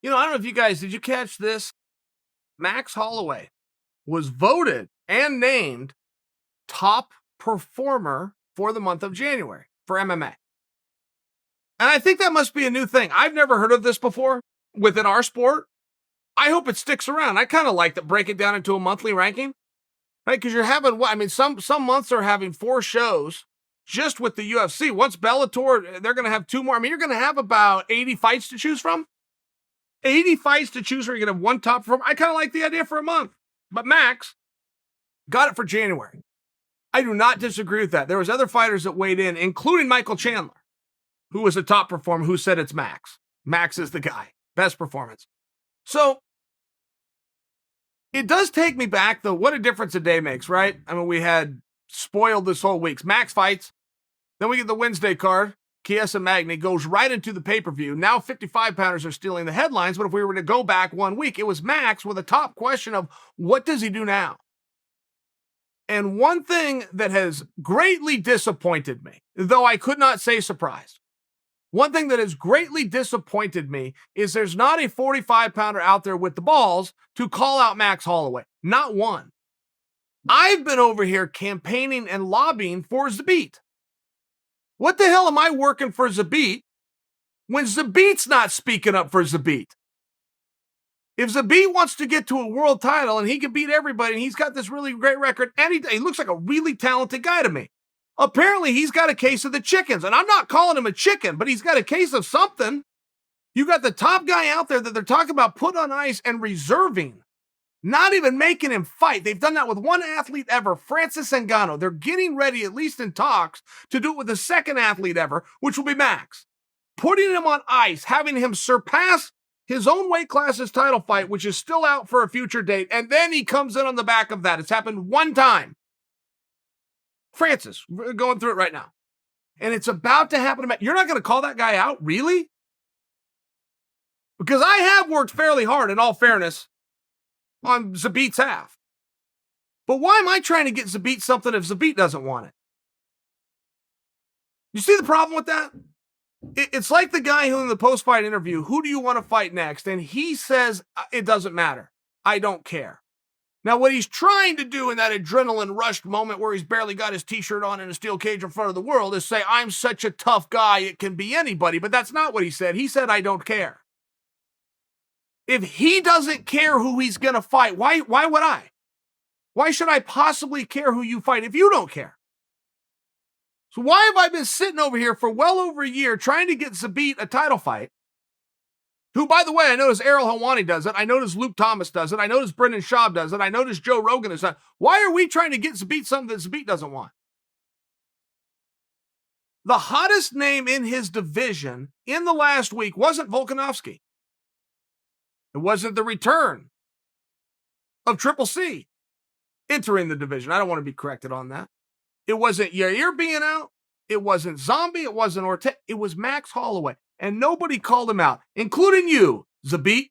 I don't know if did you catch this? Max Holloway was voted and named top performer for the month of January for MMA. And I think that must be a new thing. I've never heard of this before within our sport. I hope it sticks around. I kind of like to break it down into a monthly ranking, right? Because you're having some months are having 4 shows just with the UFC. Once Bellator, they're going to have 2 more. You're going to have about 80 fights to choose from. 80 fights to choose from. You're going to have one top performer. I kind of like the idea for a month. But Max got it for January. I do not disagree with that. There was other fighters that weighed in, including Michael Chandler, who was a top performer, who said it's Max. Max is the guy. Best performance. So it does take me back, though. What a difference a day makes, right? We had spoiled this whole week. Max fights. Then we get the Wednesday card. Chiesa Magny goes right into the pay-per-view. Now 55-pounders are stealing the headlines, but if we were to go back 1 week, it was Max with a top question of what does he do now? And one thing that has greatly disappointed me, though I could not say surprised, one thing that has greatly disappointed me is there's not a 45-pounder out there with the balls to call out Max Holloway. Not one. I've been over here campaigning and lobbying for Zabit. What the hell am I working for Zabit when Zabit's not speaking up for Zabit? If Zabit wants to get to a world title and he can beat everybody and he's got this really great record and he looks like a really talented guy to me. Apparently he's got a case of the chickens, and I'm not calling him a chicken, but he's got a case of something. You got the top guy out there that they're talking about put on ice and reserving, not even making him fight. They've done that with one athlete ever, Francis Ngannou. They're getting ready, at least in talks, to do it with the second athlete ever, which will be Max. Putting him on ice, having him surpass his own weight class's title fight, which is still out for a future date, and then he comes in on the back of that. It's happened one time. Francis, we're going through it right now. And it's about to happen to Max. You're not going to call that guy out? Really? Because I have worked fairly hard, in all fairness, on Zabit's half. But why am I trying to get Zabit something if Zabit doesn't want it? You see the problem with that? It's like the guy who in the post-fight interview, who do you want to fight next? And he says, it doesn't matter. I don't care. Now, what he's trying to do in that adrenaline rushed moment where he's barely got his t-shirt on in a steel cage in front of the world is say, I'm such a tough guy, it can be anybody. But that's not what he said. He said, I don't care. If he doesn't care who he's going to fight, why would I? Why should I possibly care who you fight if you don't care? So why have I been sitting over here for well over a year trying to get Zabit a title fight? Who, by the way, I notice Errol Helwani does it. I notice Luke Thomas does it. I notice Brendan Schaub does it. I notice Joe Rogan does it. Why are we trying to get Zabit something that Zabit doesn't want? The hottest name in his division in the last week wasn't Volkanovski. It wasn't the return of Triple C entering the division. I don't want to be corrected on that. It wasn't Yair being out. It wasn't Zombie. It wasn't Ortega. It was Max Holloway. And nobody called him out, including you, Zabit.